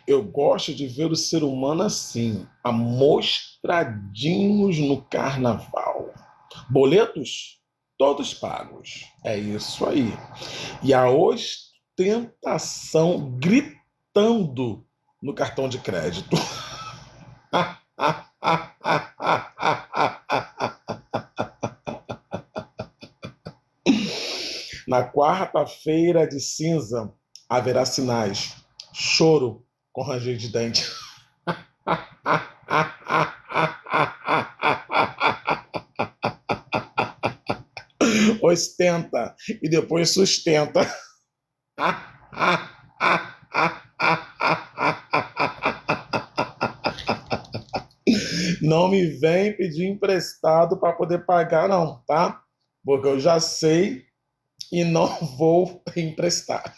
Eu gosto de ver o ser humano assim, amostradinhos no carnaval. Boletos? Todos pagos. É isso aí. E a ostentação gritando no cartão de crédito. Na quarta-feira de cinza haverá sinais. Choro com ranger de dente. Ostenta e depois sustenta. Não me vem pedir emprestado para poder pagar, não, tá? Porque eu já sei e não vou emprestar.